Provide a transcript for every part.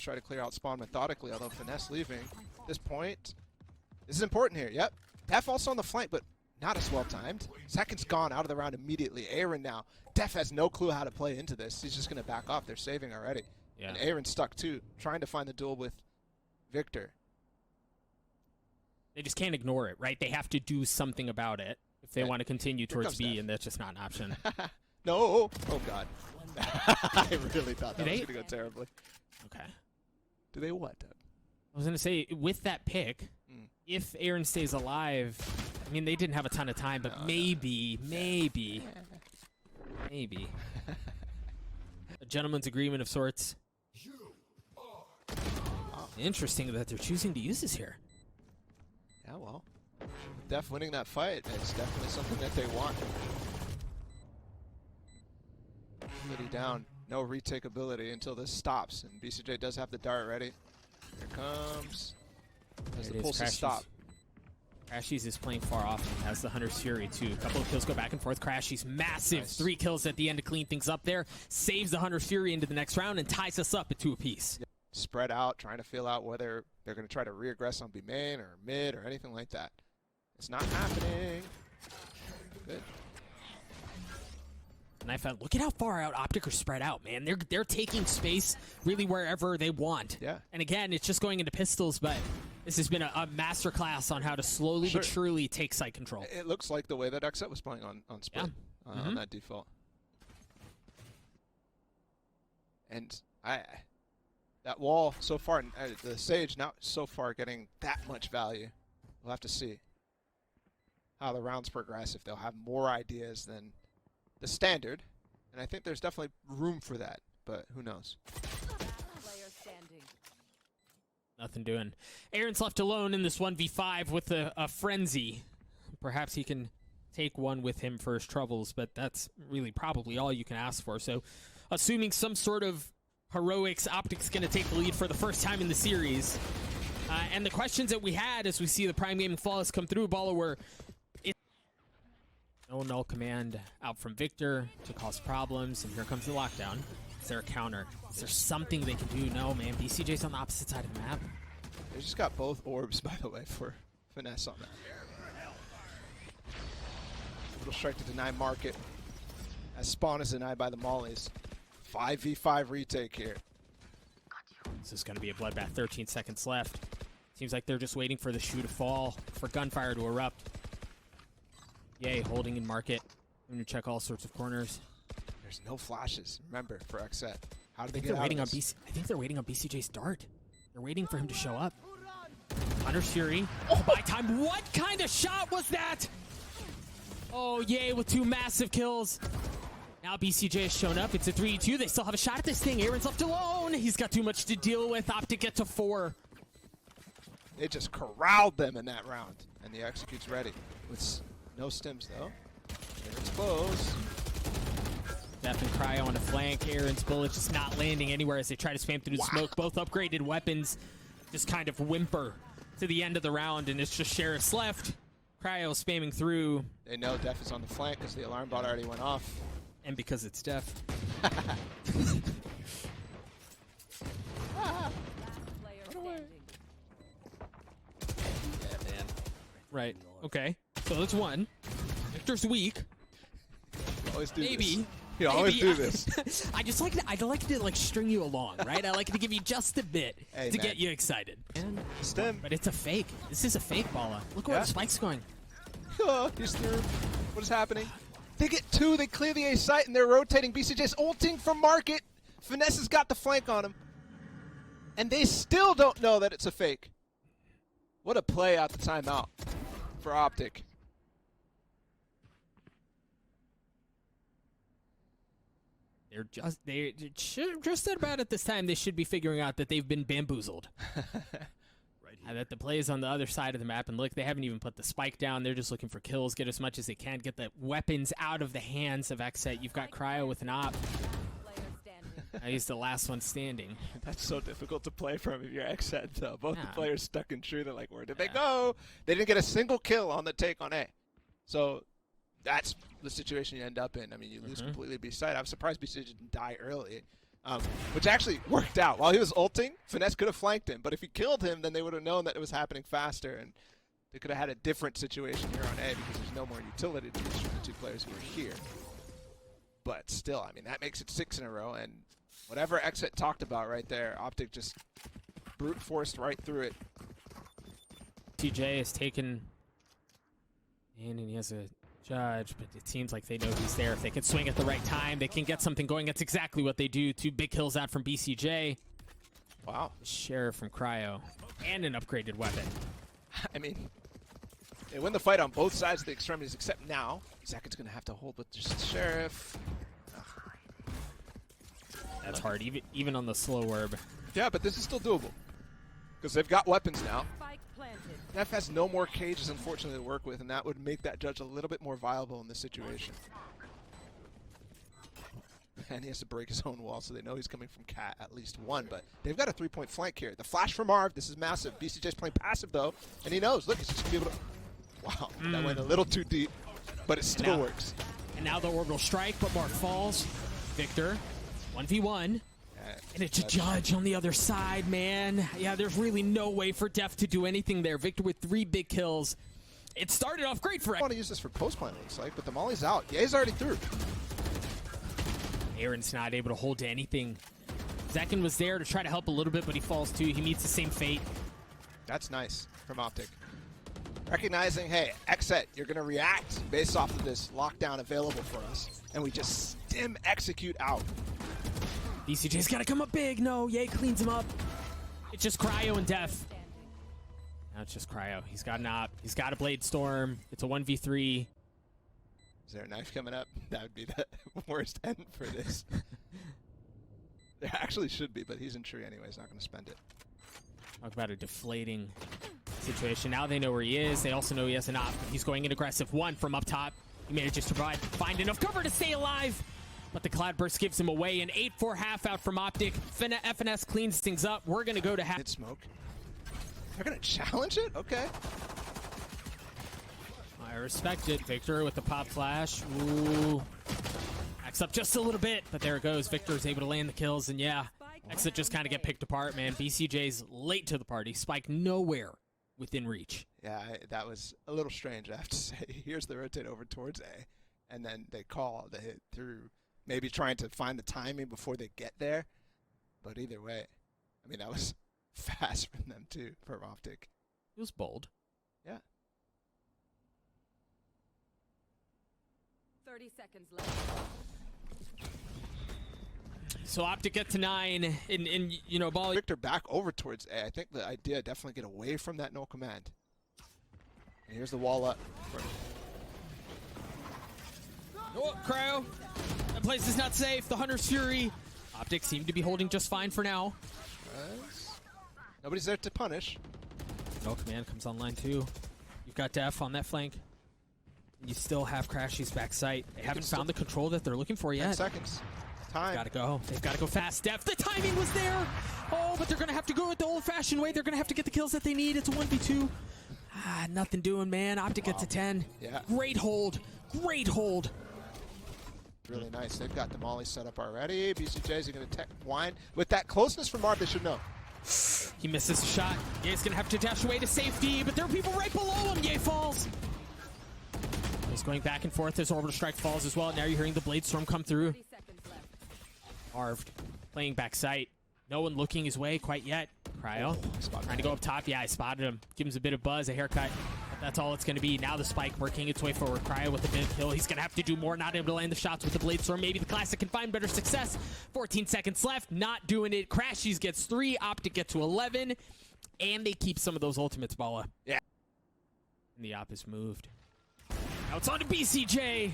try to clear out spawn methodically, although Finesse leaving. At this point, this is important here. Yep. Def also on the flank, but not as well timed. Second's gone out of the round immediately. Aaron now. Def has no clue how to play into this. He's just going to back off. They're saving already. Yeah. And Aaron's stuck too, trying to find the duel with Victor. They just can't ignore it, right? They have to do something about it if they want to continue towards B, Def. and that's just not an option. No. Oh, God. I really thought that was going to go terribly. Okay. Do they what, Doug? I was going to say, with that pick, if Aaron stays alive, I mean, they didn't have a ton of time, but maybe. A gentleman's agreement of sorts. Interesting that they're choosing to use this here. Yeah, well, Def winning that fight, it's definitely something that they want. Pretty down, no retake ability until this stops, and BCJ does have the dart ready. Here comes. As the pulses stop. Crashies is playing far off and has the Hunter's Fury too. A couple of kills go back and forth. Crashies massive. Nice. 3 kills at the end to clean things up there. Saves the Hunter's Fury into the next round and ties us up at 2 apiece. Yep. Spread out, trying to feel out whether they're going to try to re-aggress on B main or mid or anything like that. It's not happening. Good. And I found, look at how far out OpTic are spread out, man. They're taking space really wherever they want. Yeah. And again, it's just going into pistols, but this has been a masterclass on how to slowly but surely take site control. It looks like the way that XSET was playing on split, on that default. And that wall so far, the Sage not so far getting that much value. We'll have to see how the rounds progress, if they'll have more ideas than the standard. And I think there's definitely room for that, but who knows. Nothing doing. Aaron's left alone in this 1v5 with a frenzy. Perhaps he can take one with him for his troubles, but that's really probably all you can ask for. So, assuming some sort of heroics, OpTic's going to take the lead for the first time in the series. And the questions that we had as we see the Prime Gaming Flawless come through, Bala, were no null command out from Victor to cause problems, and here comes the lockdown. Is there a counter? Is there something they can do? No, man. BCJ's on the opposite side of the map. They just got both orbs, by the way, for Finesse on that. Little strike to deny market. As spawn is denied by the mollies. 5v5 retake here. This is going to be a bloodbath. 13 seconds left. Seems like they're just waiting for the shoe to fall, for gunfire to erupt. Yay, holding in market. I'm going to check all sorts of corners. There's no flashes, remember, for XSET. How do they get they're out waiting of on this? I think they're waiting on BCJ's dart. They're waiting for him to show up. Hunter's Fury. Oh, by time. What kind of shot was that? Oh, yay, with 2 massive kills. Now BCJ has shown up. It's a 3-2. They still have a shot at this thing. Aaron's left alone. He's got too much to deal with. OpTic get to 4. They just corralled them in that round. And the execute's ready. With no stims, though. Aaron's close. Def and Cryo on the flank. Aaron's bullet just not landing anywhere as they try to spam through the smoke. Both upgraded weapons just kind of whimper to the end of the round, and it's just Sheriff's left. Cryo spamming through. They know Def is on the flank because the alarm bot already went off. And because it's Def. Right. Okay. So that's 1. Victor's weak. You always do Maybe. this. You always do this. I just like to like string you along, right? I like to give you just a bit to get you excited. And, Stem. but it's a fake. This is a fake, Bala. Look where the spike's going. Oh, he's through. What is happening? They get 2. They clear the A site, and they're rotating. BCJ's ulting from market. Finesse has got the flank on him. And they still don't know that it's a fake. What a play out the timeout for OpTic. They're just at about at this time they should be figuring out that they've been bamboozled. That the play is on the other side of the map, and look, they haven't even put the spike down. They're just looking for kills, get as much as they can, get the weapons out of the hands of XSET. You've got Cryo with an op. He's the last one standing. That's so difficult to play from if you're XSET, though. Both the players stuck in true. They're like, where did they go? They didn't get a single kill on the take on A. So that's the situation you end up in. I mean, you lose completely B side. I was surprised BC didn't die early. which actually worked out. While he was ulting, Finesse could have flanked him, but if he killed him, then they would have known that it was happening faster, and they could have had a different situation here on A because there's no more utility to reach from the two players who are here. But still, I mean, that makes it 6 in a row, and whatever XSET talked about right there, OpTic just brute forced right through it. TJ is taken in, and he has a judge, but it seems like they know he's there. If they can swing at the right time, they can get something going. That's exactly what they do. 2 big kills out from BCJ. Wow. Sheriff from Cryo, and an upgraded weapon. I mean, they win the fight on both sides of the extremities, except now. Zekin's going to have to hold with just the Sheriff. That's hard, even on the slow orb. Yeah, but this is still doable. Because they've got weapons now. Neff has no more cages, unfortunately, to work with, and that would make that judge a little bit more viable in this situation. And he has to break his own wall, so they know he's coming from Cat at least one, but they've got a 3-point flank here. The flash from Marv, this is massive. BCJ's playing passive, though, and he knows. Look, he's just going to be able to... Wow, that went a little too deep, but it still works. And now the orbital strike, but Mark falls. Victor, 1v1. And it's a judge on the other side, man. Yeah, there's really no way for Def to do anything there. Victor with 3 big kills. It started off great for... I want to use this for post-plan, it looks like, but the molly's out. Yeah, he's already through. Aaron's not able to hold to anything. Zekin was there to try to help a little bit, but he falls too. He meets the same fate. That's nice from OpTic. Recognizing, hey, XSET, you're going to react based off of this lockdown available for us, and we just stim execute out. BCJ's got to come up big. No, Ye cleans him up. It's just Cryo and Def. Now it's just Cryo. He's got an op. He's got a Blade Storm. It's a 1v3. Is there a knife coming up? That would be the worst end for this. There actually should be, but he's in tree anyway. He's not going to spend it. Talk about a deflating situation. Now they know where he is. They also know he has an op. He's going in aggressive. 1 from up top. He manages to find enough cover to stay alive. But the Cloudburst gives him away. An 8-4 half out from OpTic. FNS cleans things up. We're going to go to half. Smoke. They're going to challenge it? Okay. I respect it. Victor with the pop flash. Ooh. Backs up just a little bit, but there it goes. Victor is able to land the kills, and yeah, XSET just kind of get picked apart, man. BCJ's late to the party. Spike nowhere within reach. Yeah, that was a little strange, I have to say. Here's the rotate over towards A, and then they call the hit through, maybe trying to find the timing before they get there. But either way, I mean, that was fast from them, too, from OpTic. It was bold. Yeah. 30 seconds left. So OpTic get to 9, and you know, ball. Victor back over towards A. I think the idea definitely get away from that no command. And here's the wall up. Oh, Cryo. That place is not safe. The Hunter's Fury. OpTic seem to be holding just fine for now. Nobody's there to punish. No command comes online too. You've got Def on that flank. You still have Crashy's backside. They haven't found the control that they're looking for 10 yet. seconds. Time. Gotta go. They've got to go fast. Def, the timing was there. Oh, but they're going to have to go it the old-fashioned way. They're going to have to get the kills that they need. It's a 1v2. Nothing doing, man. OpTic gets a 10. Yeah. Great hold. Great hold. Really nice. They've got the molly set up already. BCJ's going to tech wine. With that closeness from Marv, they should know. He misses the shot. Ye's going to have to dash away to safety, but there are people right below him. Ye falls. He's going back and forth as orbital strike falls as well. Now you're hearing the Blade Storm come through. Marv playing back sight. No one looking his way quite yet. Cryo trying to go up top. Yeah, I spotted him. Give him a bit of buzz, a haircut. But that's all it's going to be. Now the spike working its way forward. Cryo with a big kill. He's going to have to do more. Not able to land the shots with the Blade Storm. Maybe the Classic can find better success. 14 seconds left. Not doing it. Crashies gets 3. OpTic get to 11. And they keep some of those ultimates, Balla. Yeah. And the op is moved. Now it's on to BCJ.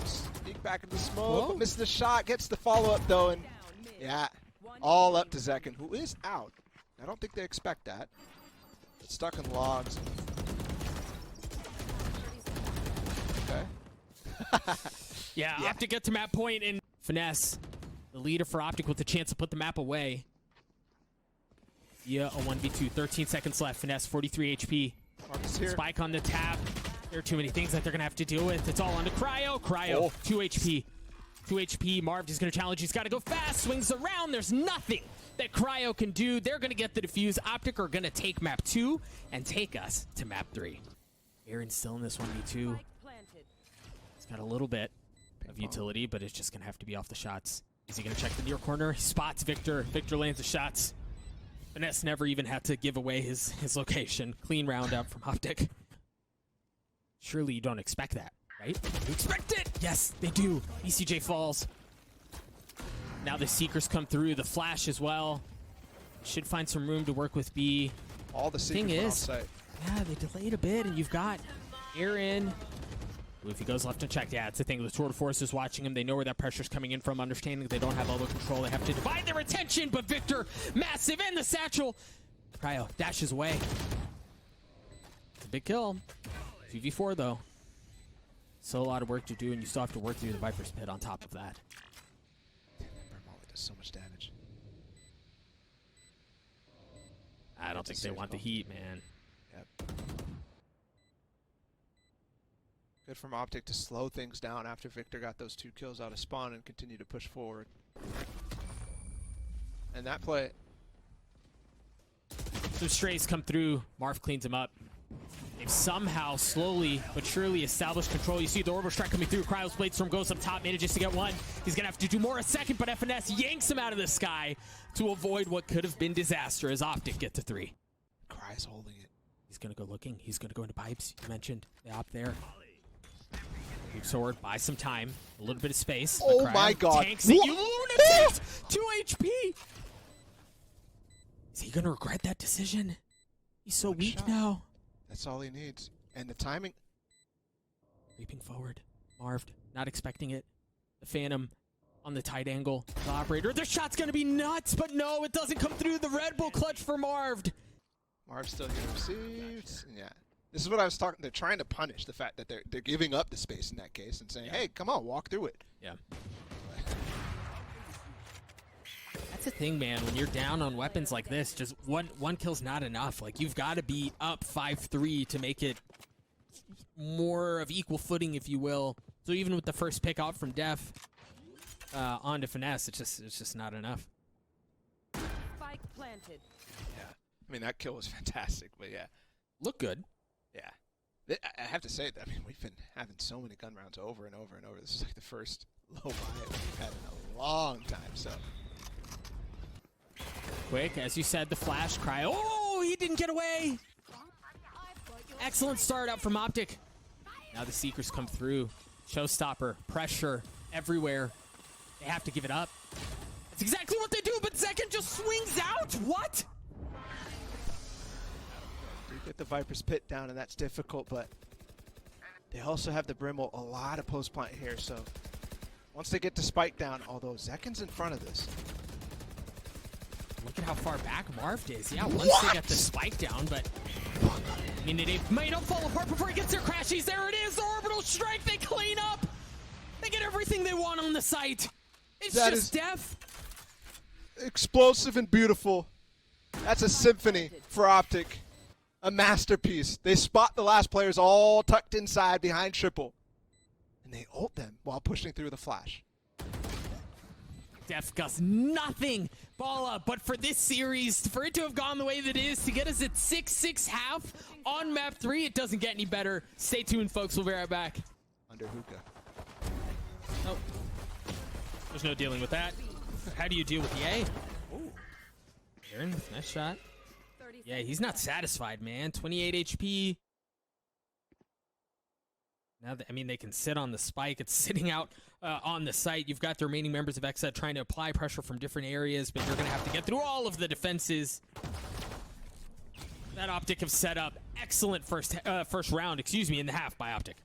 Sneak back into the smoke, but misses the shot. Gets the follow-up, though, and yeah, all up to Zekin, who is out. I don't think they expect that. It's stuck in logs. Okay. Yeah, OpTic get to map point, and Finesse, the leader for OpTic with the chance to put the map away. Yeah, a 1v2. 13 seconds left. Finesse, 43 HP. Spike on the tap. There are too many things that they're going to have to deal with. It's all on to Cryo. Cryo, 2 HP. 2 HP. Marv is going to challenge. He's got to go fast. Swings around. There's nothing that Cryo can do. They're going to get the defuse. OpTic are going to take map 2 and take us to map 3. Aaron's still in this 1v2. He's got a little bit of utility, but it's just going to have to be off the shots. Is he going to check the near corner? He spots Victor. Victor lands the shots. Finesse never even had to give away his location. Clean round out from OpTic. Surely you don't expect that, right? You expect it! Yes, they do. ECJ falls. Now the Seekers come through. The Flash as well. Should find some room to work with B. All the Seekers Thing went is, off site. yeah, they delayed a bit, and you've got Aaron. If he goes left and check, yeah, it's the thing. The Tour de Force is watching him. They know where that pressure's coming in from, understanding they don't have all the control. They have to divide their attention, but Victor, massive, and the satchel. Cryo dashes away. It's a big kill. 2v4, though. Still a lot of work to do, and you still have to work through the Viper's Pit on top of that. Barmala does so much damage. I don't think they want the heat, man. Yep. Good from OpTic to slow things down after Victor got those 2 kills out of spawn and continue to push forward. And that play... Some strays come through. Marv cleans him up. They've somehow, slowly but surely established control. You see the orbital strike coming through. Cryo's Blade Storm goes up top, manages to get one. He's going to have to do more a second, but FNS yanks him out of the sky to avoid what could have been disaster as OpTic get to 3. Cry's holding it. He's going to go looking. He's going to go into pipes. You mentioned the op there. Move sword, buy some time, a little bit of space. Oh my god. Tanks it, you lunatics! 2 HP! Is he going to regret that decision? He's so weak shot. now. That's all he needs. And the timing... Leaping forward. Marved, not expecting it. The Phantom on the tight angle. The operator, the shot's going to be nuts, but no, it doesn't come through. The Red Bull clutch for Marved. Marv's still getting received. Yeah. This is what I was talking. They're trying to punish the fact that they're giving up the space in that case and saying, "Hey, come on, walk through it." Yeah. That's the thing, man. When you're down on weapons like this, just one kill's not enough. Like, you've got to be up 5-3 to make it more of equal footing, if you will. So even with the first pick out from Def onto Finesse, it's just not enough. Spike planted. Yeah. I mean, that kill was fantastic, but yeah. Look good. Yeah. I have to say that, I mean, we've been having so many gun rounds over and over and over. This is like the first low buy we've had in a long time, so. Quick, as you said, the Flash cry. Oh, he didn't get away. Excellent start out from OpTic. Now the Seekers come through. Showstopper, pressure everywhere. They have to give it up. That's exactly what they do, but Zekin just swings out. What? You get the Viper's Pit down, and that's difficult, but they also have the Brimble, a lot of post-plant here, so once they get to Spike down, although Zekin's in front of this. Look at how far back Marv is. Yeah, once they get the Spike down, but I mean, it might not fall apart before he gets their crashies. There it is, the orbital strike. They clean up. They get everything they want on the site. It's That just is Def. Explosive and beautiful. That's a symphony for OpTic. A masterpiece. They spot the last players all tucked inside behind triple. And they ult them while pushing through the flash. Def does nothing, Balla, but for this series, for it to have gone the way that it is, to get us at 6-6 half on map 3, it doesn't get any better. Stay tuned, folks. We'll be right back. Under hookah. Oh. There's no dealing with that. How do you deal with the A? Ooh. Aaron, nice shot. Yeah, he's not satisfied, man. 28 HP. Now, I mean, they can sit on the spike. It's sitting out on the site. You've got the remaining members of XSET trying to apply pressure from different areas, but you're going to have to get through all of the defenses. That OpTic have set up. Excellent first round, in the half by OpTic.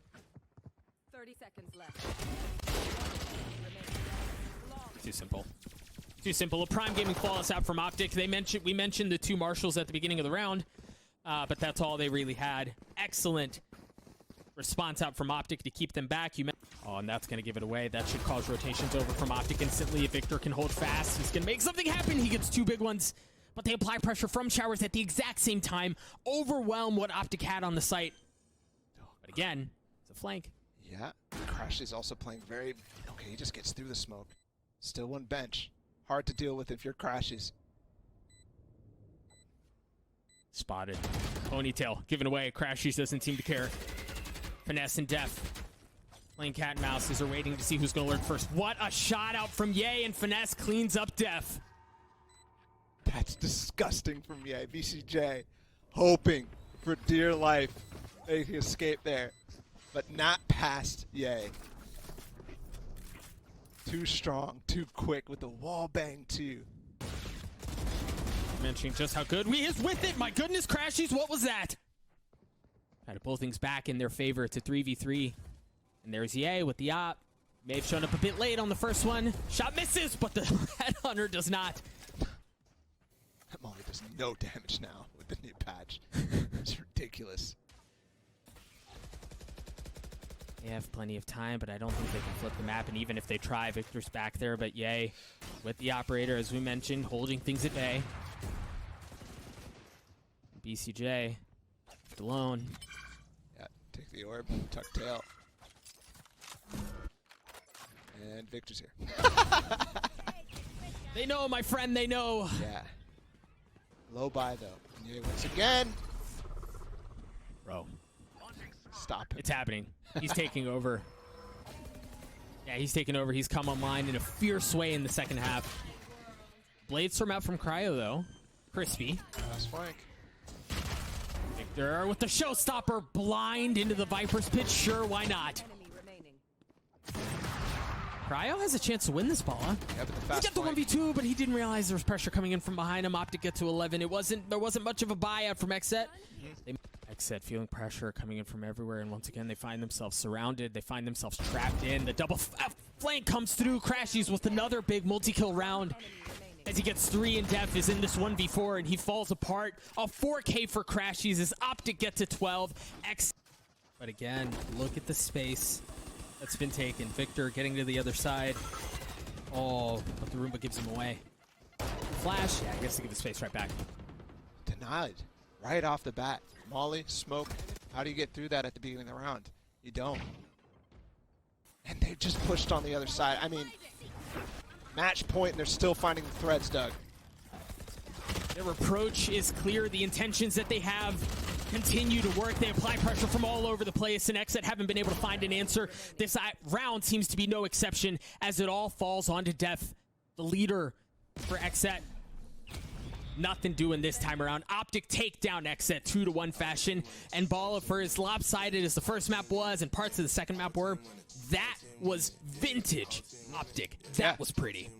30 seconds left. Too simple. Too simple. A prime gaming flawless out from OpTic. We mentioned the two marshals at the beginning of the round, but that's all they really had. Excellent response out from OpTic to keep them back. And that's going to give it away. That should cause rotations over from OpTic instantly. If Victor can hold fast, he's going to make something happen. He gets two big ones, but they apply pressure from showers at the exact same time. Overwhelm what OpTic had on the site. But again, it's a flank. Yeah, Crash is also playing very... Okay, he just gets through the smoke. Still one bench. Hard to deal with if you're Crashes. Spotted. Ponytail given away. Crashies doesn't seem to care. Finesse and Def. Playing cat and mouse as they're waiting to see who's going to learn first. What a shot out from Ye, and Finesse cleans up Def. That's disgusting from Ye. VCJ hoping for dear life they can escape there, but not past Ye. Too strong, too quick with the wall bang too. Mentioning just how good he is with it. My goodness, Crashies, what was that? Try to pull things back in their favor. It's a 3v3. And there's Ye with the op. May have shown up a bit late on the first one. Shot misses, but the headhunter does not. That Molly does no damage now with the new patch. It's ridiculous. They have plenty of time, but I don't think they can flip the map. And even if they try, Victor's back there. But Ye with the operator, as we mentioned, holding things at bay. BCJ alone. Yeah, take the orb, tuck tail. And Victor's here. They know, my friend, they know. Yeah. Low buy though. And Ye once again. Bro, Stop him. it's happening. He's taking over. Yeah, he's taking over. He's come online in a fierce way in the second half. Bladestorm out from Cryo, though. Crispy. Last flank. Victor with the showstopper. Blind into the Viper's pit. Sure, why not? Enemy remaining. Cryo has a chance to win this ball, huh? Yeah, but the He fast got the flank. 1v2, but he didn't realize there was pressure coming in from behind him. OpTic get to 11. There wasn't much of a buyout from XSET. XSET feeling pressure coming in from everywhere, and once again they find themselves surrounded. They find themselves trapped in. The double flank comes through. Crashies with another big multi-kill round. As he gets 3 and Def is in this 1v4 and he falls apart. A 4K for Crashies as OpTic get to 12. But again, look at the space that's been taken. Victor getting to the other side. Oh, but the Roomba gives him away. Flash, yeah, he gets to give the space right back. Denied. Right off the bat. Molly, smoke. How do you get through that at the beginning of the round? You don't. And they just pushed on the other side. I mean, match point, and they're still finding the threads, Doug. Their approach is clear. The intentions that they have continue to work. They apply pressure from all over the place, and XSET haven't been able to find an answer. This round seems to be no exception as it all falls onto Def, the leader for XSET. Nothing doing this time around. OpTic take down XSET 2-1 fashion, and Bala, for as lopsided as the first map was and parts of the second map were, that was vintage OpTic. That was pretty.